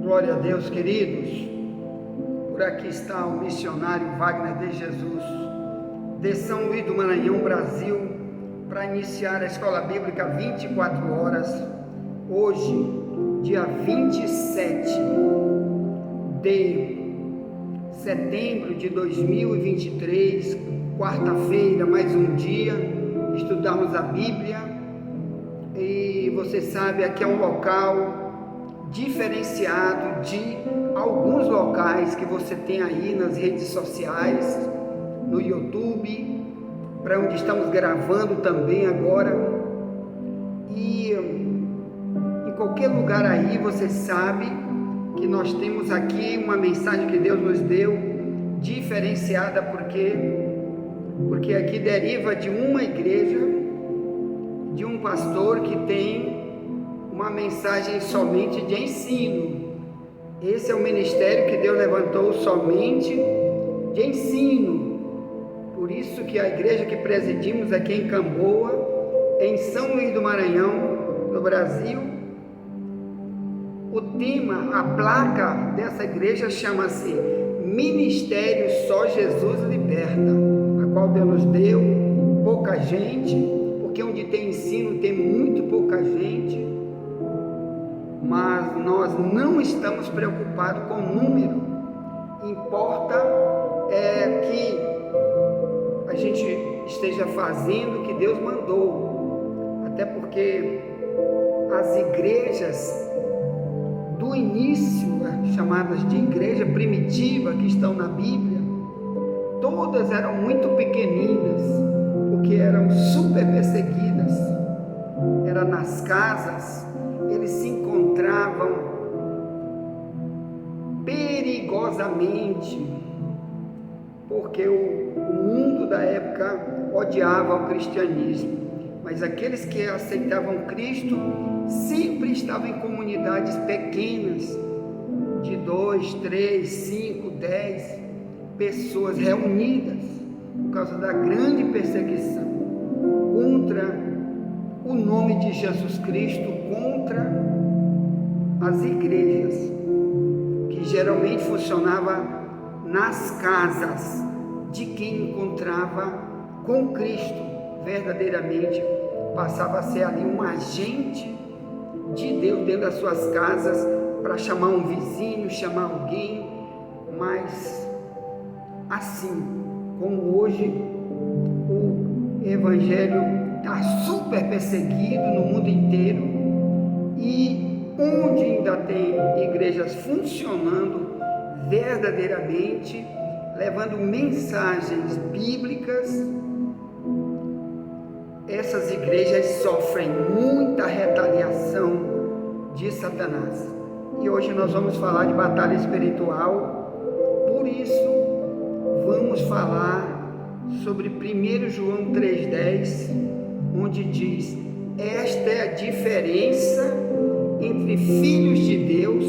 Glória a Deus, queridos. Por aqui está o missionário Wagner de Jesus, de São Luís do Maranhão, Brasil, para iniciar a Escola Bíblica 24 horas, hoje, dia 27 de setembro de 2023, quarta-feira, mais um dia, estudamos a Bíblia. E você sabe, aqui é um local diferenciado de alguns locais que você tem aí nas redes sociais, no YouTube, para onde estamos gravando também agora. E em qualquer lugar aí você sabe que nós temos aqui uma mensagem que Deus nos deu diferenciada, porque aqui deriva de uma igreja, de um pastor que tem uma mensagem somente de ensino. Esse é o ministério que Deus levantou somente de ensino. Por isso que a igreja que presidimos aqui em Camboa, em São Luís do Maranhão, no Brasil, o tema, a placa dessa igreja chama-se Ministério Só Jesus Liberta, a qual Deus nos deu, pouca gente, porque onde tem ensino tem muito pouca gente. Mas nós não estamos preocupados com o número. Importa que a gente esteja fazendo o que Deus mandou. Até porque as igrejas do início, chamadas de igreja primitiva, que estão na Bíblia, todas eram muito pequeninas, porque eram super perseguidas. Era nas casas. Eles se encontravam perigosamente, porque o mundo da época odiava o cristianismo, mas aqueles que aceitavam Cristo sempre estavam em comunidades pequenas, de 2, 3, 5, 10 pessoas reunidas, por causa da grande perseguição contra o nome de Jesus Cristo, contra as igrejas, que geralmente funcionava nas casas de quem encontrava com Cristo verdadeiramente, passava a ser ali um agente de Deus dentro das suas casas, para chamar um vizinho, chamar alguém. Mas assim como hoje o evangelho está super perseguido no mundo inteiro, e onde ainda tem igrejas funcionando verdadeiramente, levando mensagens bíblicas, essas igrejas sofrem muita retaliação de Satanás. E hoje nós vamos falar de batalha espiritual. Por isso vamos falar sobre 1 João 3,10, onde diz: esta é a diferença entre filhos de Deus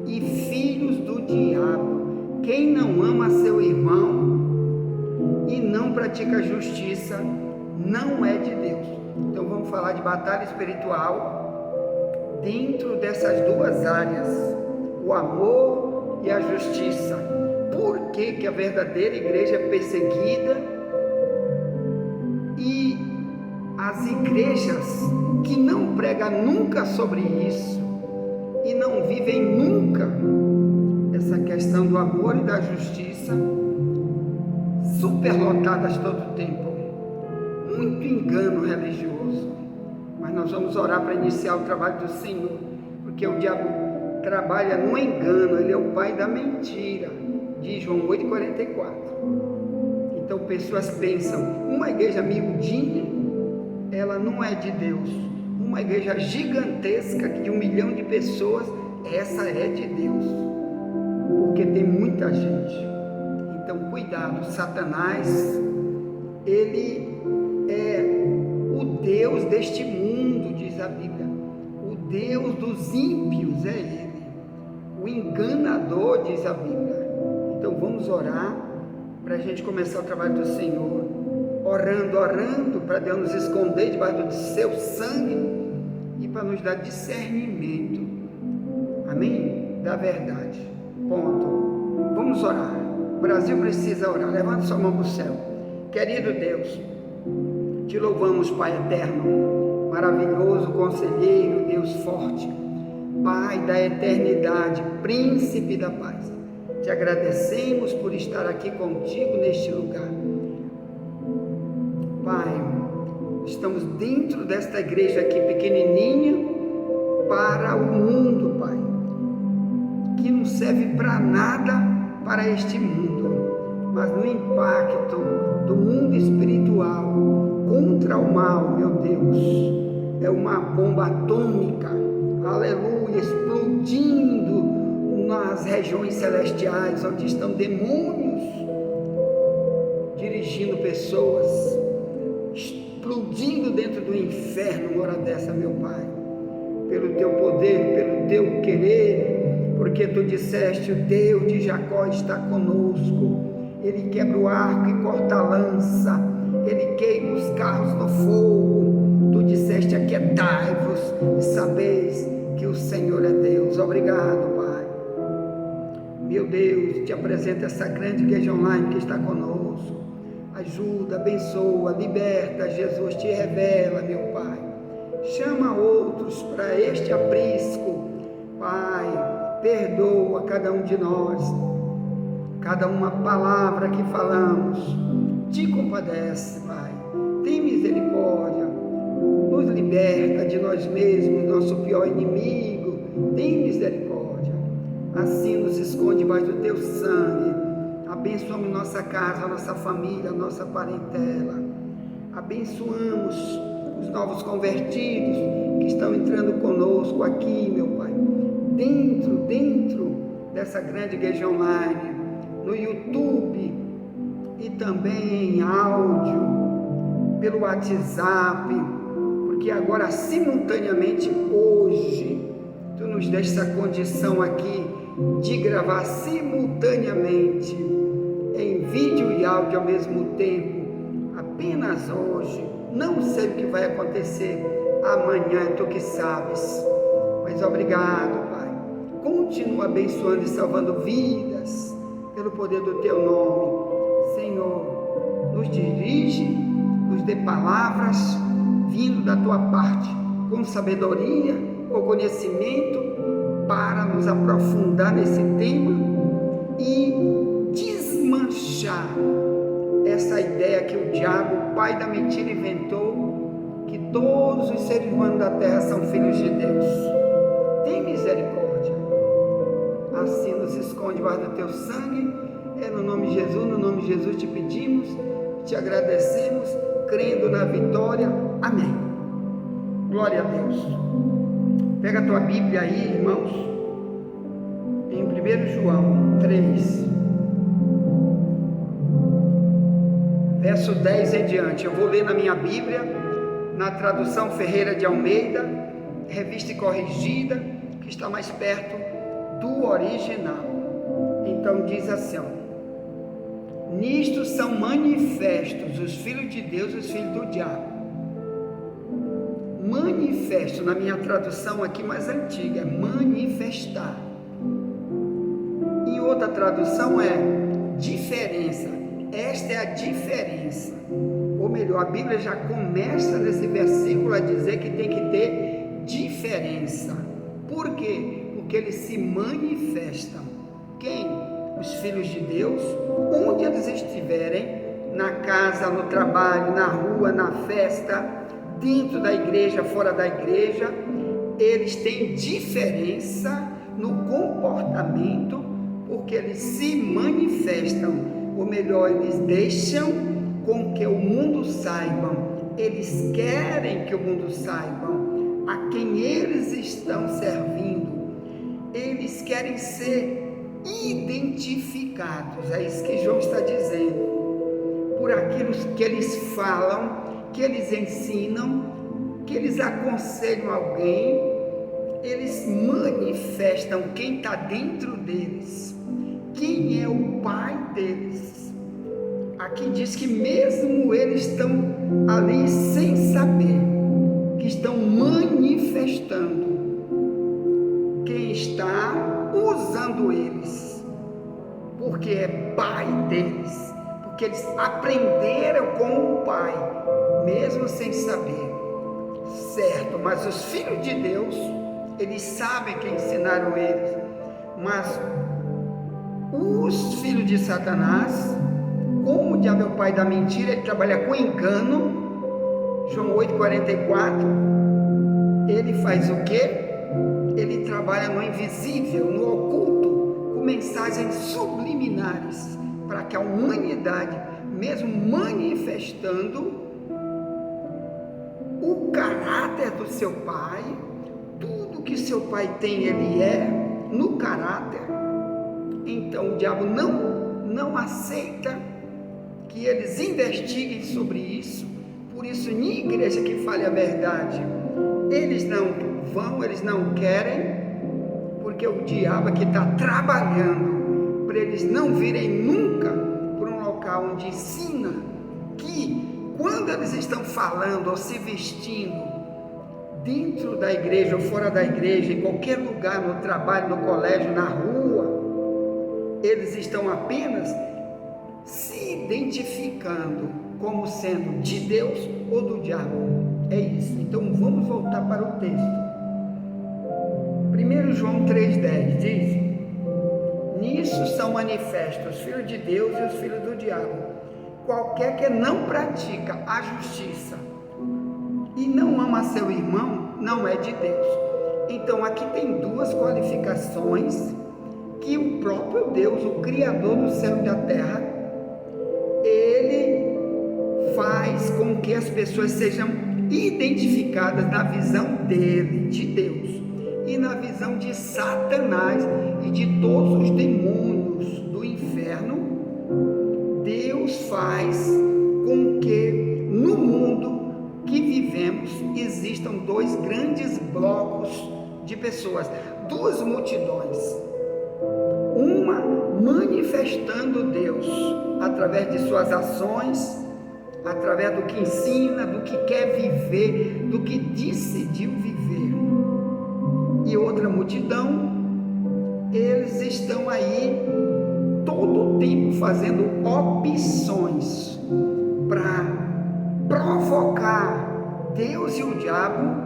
e filhos do diabo. Quem não ama seu irmão e não pratica justiça não é de Deus. Então vamos falar de batalha espiritual dentro dessas duas áreas, o amor e a justiça. Por que a verdadeira igreja é perseguida e as igrejas que não pregam nunca sobre isso e não vivem nunca essa questão do amor e da justiça, superlotadas todo o tempo? Muito engano religioso. Mas nós vamos orar para iniciar o trabalho do Senhor, porque o diabo trabalha no engano, ele é o pai da mentira, diz João 8,44. Então pessoas pensam, uma igreja miudinha, ela não é de Deus. Uma igreja gigantesca de 1 milhão de pessoas, essa é de Deus, porque tem muita gente. Então cuidado, Satanás, ele é o Deus deste mundo, diz a Bíblia. O Deus dos ímpios é ele, o enganador, diz a Bíblia. Então vamos orar para a gente começar o trabalho do Senhor, orando para Deus nos esconder debaixo do seu sangue e para nos dar discernimento, amém? Da verdade. Ponto. Vamos orar. O Brasil precisa orar. Levante sua mão para o céu. Querido Deus, te louvamos, Pai eterno, maravilhoso conselheiro, Deus forte, Pai da eternidade, príncipe da paz. Te agradecemos por estar aqui contigo neste lugar. Pai, estamos dentro desta igreja aqui pequenininha para o mundo, Pai, que não serve para nada para este mundo, mas no impacto do mundo espiritual contra o mal, meu Deus, é uma bomba atômica, aleluia, explodindo nas regiões celestiais, onde estão demônios dirigindo pessoas, explodindo dentro do inferno, uma hora dessa, meu Pai, pelo teu poder, pelo teu querer, porque tu disseste, o Deus de Jacó está conosco, ele quebra o arco e corta a lança, ele queima os carros no fogo, tu disseste, aquietai-vos e sabeis que o Senhor é Deus. Obrigado, Pai. Meu Deus, te apresento essa grande igreja online que está conosco. Ajuda, abençoa, liberta, Jesus, te revela, meu Pai. Chama outros para este aprisco, Pai, perdoa cada um de nós, cada uma palavra que falamos, te compadece, Pai, tem misericórdia, nos liberta de nós mesmos, nosso pior inimigo, tem misericórdia, assim nos esconde debaixo do teu sangue, abençoamos nossa casa, nossa família, nossa parentela, abençoamos os novos convertidos que estão entrando conosco aqui, meu Pai, dentro dessa grande igreja online, no YouTube e também em áudio, pelo WhatsApp, porque agora simultaneamente hoje, tu nos deste essa condição aqui de gravar simultaneamente em vídeo e áudio ao mesmo tempo, apenas hoje. Não sei o que vai acontecer amanhã, tu que sabes, mas obrigado, Pai, continua abençoando e salvando vidas, pelo poder do teu nome, Senhor, nos dirige, nos dê palavras, vindo da tua parte, com sabedoria, com conhecimento, para nos aprofundar nesse tema e desmanchar essa ideia que o diabo, o pai da mentira, inventou, que todos os seres humanos da terra são filhos de Deus. Tem misericórdia, assim nos esconde debaixo do teu sangue, é no nome de Jesus te pedimos, te agradecemos, crendo na vitória, amém. Glória a Deus. Pega a tua Bíblia aí, irmãos, em 1 João 3, verso 10 em diante. Eu vou ler na minha Bíblia, na tradução Ferreira de Almeida, revista e corrigida, que está mais perto do original. Então diz assim, ó, nisto são manifestos os filhos de Deus e os filhos do diabo. Manifesto, na minha tradução aqui mais antiga, é manifestar. E outra tradução é diferença. Esta é a diferença. Ou melhor, a Bíblia já começa nesse versículo a dizer que tem que ter diferença. Por quê? Porque eles se manifestam. Quem? Os filhos de Deus, onde eles estiverem, na casa, no trabalho, na rua, na festa, dentro da igreja, fora da igreja, eles têm diferença no comportamento, porque eles se manifestam, ou melhor, eles deixam com que o mundo saiba, eles querem que o mundo saiba a quem eles estão servindo, eles querem ser identificados, é isso que João está dizendo, por aquilo que eles falam, que eles ensinam, que eles aconselham alguém, eles manifestam quem está dentro deles, quem é o pai deles. Aqui diz que mesmo eles estão ali sem saber, que estão manifestando quem está usando eles, porque é pai deles, porque eles aprenderam com o pai, mesmo sem saber, certo? Mas os filhos de Deus, eles sabem que ensinaram eles, mas os filhos de Satanás, como o diabo é o pai da mentira, ele trabalha com engano. João 8,44, ele faz o quê? Ele trabalha no invisível, no oculto, com mensagens subliminares, para que a humanidade, mesmo manifestando o caráter do seu pai, tudo que seu pai tem, ele é no caráter. Então o diabo não aceita que eles investiguem sobre isso. Por isso, em igreja que fale a verdade, eles não vão, eles não querem, porque o diabo é que está trabalhando para eles não virem nunca para um local onde ensina que quando eles estão falando ou se vestindo dentro da igreja ou fora da igreja, em qualquer lugar, no trabalho, no colégio, na rua, eles estão apenas se identificando como sendo de Deus ou do diabo. É isso. Então vamos voltar para o texto. 1 João 3,10 diz: nisso são manifestos os filhos de Deus e os filhos do diabo. Qualquer que não pratica a justiça e não ama seu irmão, não é de Deus. Então aqui tem duas qualificações que o próprio Deus, o Criador do céu e da terra, ele faz com que as pessoas sejam identificadas na visão dele, de Deus, e na visão de Satanás e de todos os demônios do inferno. Deus faz com que no mundo que vivemos existam dois grandes blocos de pessoas, duas multidões, uma manifestando Deus através de suas ações, através do que ensina, do que quer viver, do que decidiu viver, e outra multidão, eles estão aí todo o tempo fazendo opções para provocar Deus e o diabo,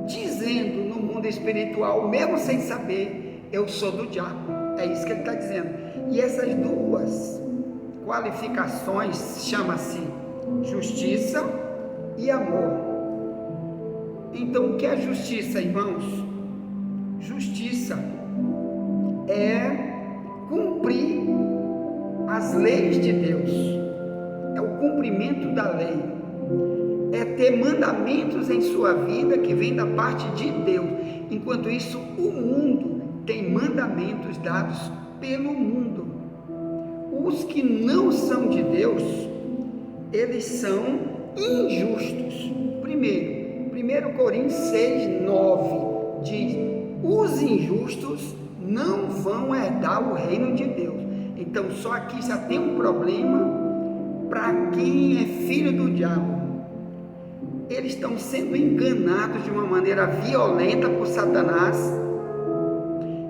dizendo no mundo espiritual, mesmo sem saber, eu sou do diabo. É isso que ele está dizendo. E essas duas qualificações chama-se justiça e amor. Então o que é justiça, irmãos? Justiça é cumprir as leis de Deus, é o cumprimento da lei, é ter mandamentos em sua vida que vem da parte de Deus. Enquanto isso, o mundo tem mandamentos dados pelo mundo. Os que não são de Deus, eles são injustos. 1 Coríntios 6,9 diz: os injustos não vão herdar o reino de Deus. Então só aqui já tem um problema para quem é filho do diabo. Eles estão sendo enganados de uma maneira violenta por Satanás,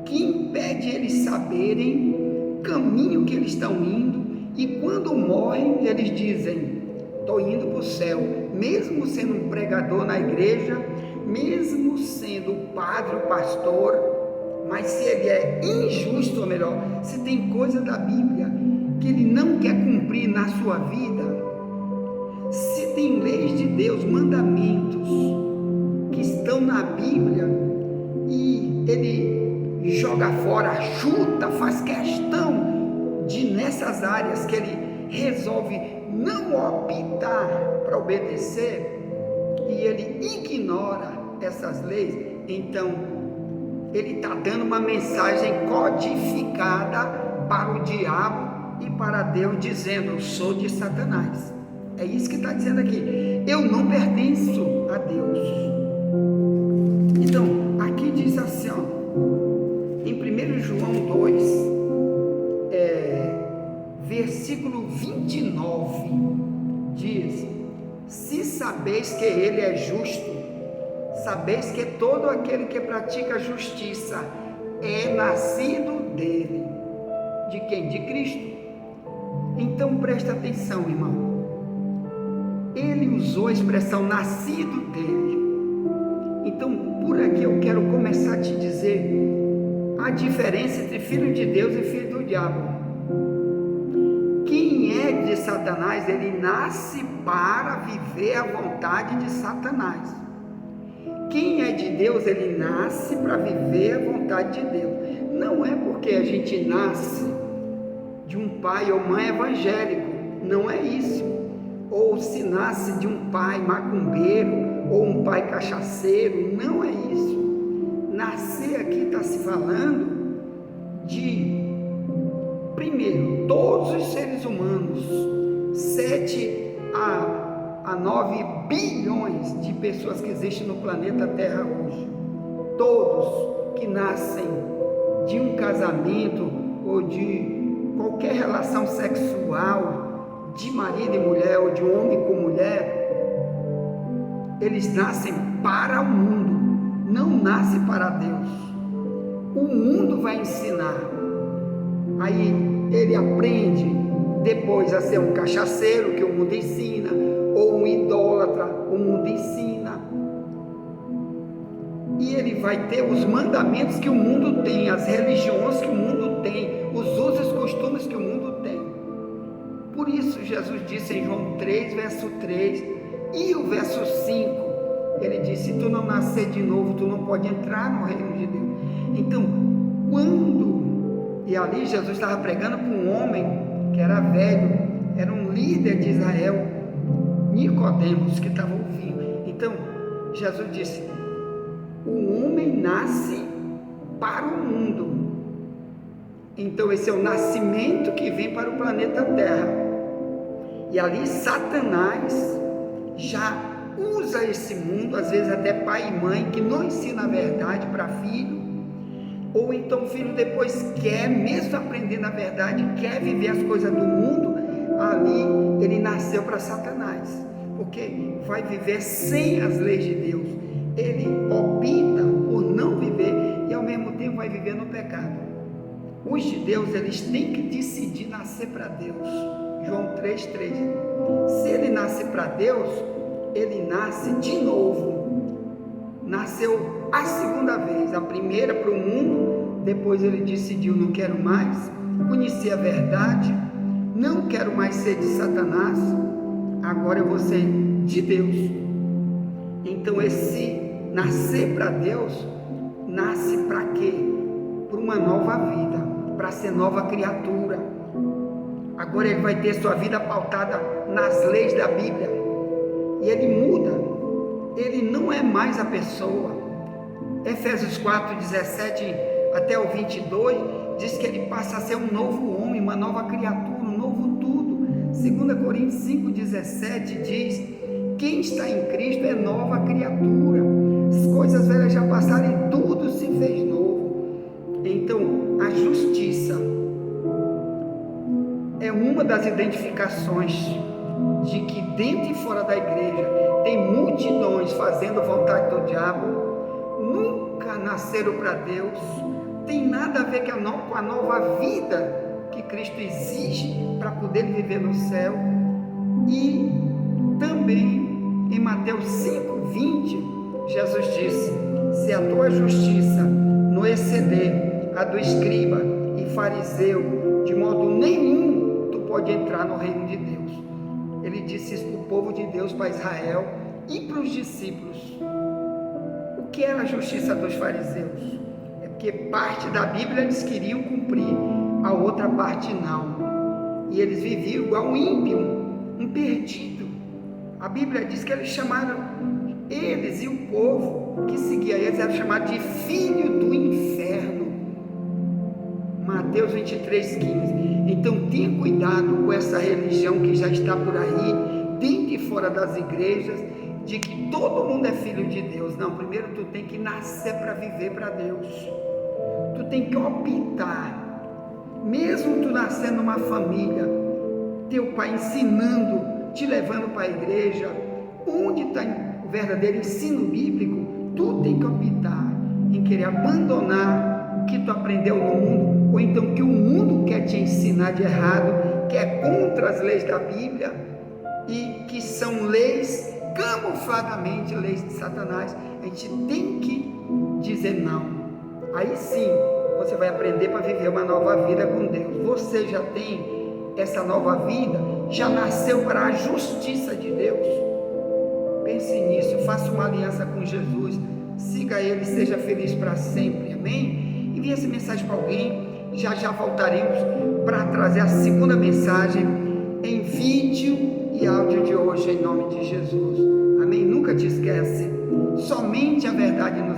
que impede eles saberem o caminho que eles estão indo, e quando morrem eles dizem: estou indo para o céu, mesmo sendo um pregador na igreja, mesmo sendo o padre, o pastor. Mas se ele é injusto, ou melhor, se tem coisa da Bíblia que ele não quer cumprir na sua vida, se tem leis de Deus, mandamentos que estão na Bíblia, e ele joga fora, chuta, faz questão de, nessas áreas que ele resolve não optar para obedecer, e ele ignora essas leis, então ele está dando uma mensagem codificada para o diabo e para Deus, dizendo: eu sou de Satanás. É isso que está dizendo aqui, eu não pertenço a Deus. Então aqui diz assim, ó, em 1 João 2, versículo 29, diz: se sabeis que ele é justo, sabeis que todo aquele que pratica justiça é nascido dele. De quem? De Cristo. Então presta atenção, irmão. Ele usou a expressão nascido dele. Então, por aqui eu quero começar a te dizer a diferença entre filho de Deus e filho do diabo. Quem é de Satanás, ele nasce para viver a vontade de Satanás. Quem é de Deus, ele nasce para viver a vontade de Deus. Não é porque a gente nasce de um pai ou mãe evangélico, não é isso. Ou se nasce de um pai macumbeiro ou um pai cachaceiro, não é isso. Nascer aqui está se falando de, primeiro, todos os seres humanos, 7 a 9 bilhões de pessoas que existem no planeta Terra hoje, todos que nascem de um casamento ou de qualquer relação sexual, de marido e mulher ou de homem com mulher, eles nascem para o mundo, não nascem para Deus. O mundo vai ensinar, aí ele aprende depois a ser um cachaceiro, que o mundo ensina, ou um idólatra, o mundo ensina, e ele vai ter os mandamentos que o mundo tem, as religiões que o mundo tem, os usos e costumes que o mundo tem. Por isso Jesus disse em João 3, verso 3 e o verso 5, ele disse: se tu não nascer de novo, tu não pode entrar no reino de Deus. Então, e ali Jesus estava pregando para um homem que era velho, era um líder de Israel, Nicodemos, que estava ouvindo. Então, Jesus disse: o homem nasce para o mundo. Então, esse é o nascimento que vem para o planeta Terra. E ali Satanás já usa esse mundo, às vezes até pai e mãe, que não ensina a verdade para filho, ou então o filho depois quer, mesmo aprendendo a verdade, quer viver as coisas do mundo. Ali ele nasceu para Satanás, porque vai viver sem as leis de Deus. Ele opta por não viver e ao mesmo tempo vai viver no pecado. Os de Deus, eles têm que decidir nascer para Deus. João 3,3. Se ele nasce para Deus, ele nasce de novo. Nasceu a segunda vez, a primeira para o mundo, depois ele decidiu: não quero mais, conheci a verdade, não quero mais ser de Satanás, agora eu vou ser de Deus. Então esse nascer para Deus, nasce para quê? Para uma nova vida, para ser nova criatura. Agora ele vai ter sua vida pautada nas leis da Bíblia, e ele muda, ele não é mais a pessoa. Efésios 4, 17 até o 22, diz que ele passa a ser um novo homem, uma nova criatura, um novo tudo. 2 Coríntios 5, 17 diz: quem está em Cristo é nova criatura, as coisas velhas já passaram e tudo se fez novo. Então a justiça é uma das identificações de que dentro e fora da igreja tem multidões fazendo vontade do diabo, nunca nasceram para Deus, tem nada a ver com a nova vida que Cristo exige para poder viver no céu. E também em Mateus 5,20, Jesus disse: se a tua justiça não exceder a do escriba e fariseu, de modo nenhum tu pode entrar no reino de Deus. Ele disse isso para o povo de Deus, para Israel e para os discípulos. O que era a justiça dos fariseus? É porque parte da Bíblia eles queriam cumprir, a outra parte não. E eles viviam igual um ímpio, um perdido. A Bíblia diz que eles chamaram, eles e o povo que seguia eles, eram chamados de filho do inferno. Mateus 23,15. Então tenha cuidado com essa religião que já está por aí, dentro e fora das igrejas, de que todo mundo é filho de Deus. Não, primeiro tu tem que nascer para viver para Deus. Tu tem que optar, mesmo tu nascendo numa família, teu pai ensinando, te levando para a igreja, onde está o verdadeiro ensino bíblico, tu tem que optar em querer abandonar o que tu aprendeu no mundo, ou então o que o mundo quer te ensinar de errado, que é contra as leis da Bíblia e que são leis camufladamente leis de Satanás. A gente tem que dizer não. Aí sim você vai aprender para viver uma nova vida com Deus. Você já tem essa nova vida, já nasceu para a justiça de Deus. Pense nisso, faça uma aliança com Jesus, siga Ele, seja feliz para sempre, amém? Envie essa mensagem para alguém. Já já voltaremos para trazer a segunda mensagem em vídeo e áudio de hoje, em nome de Jesus, amém? Nunca te esquece, somente a verdade nos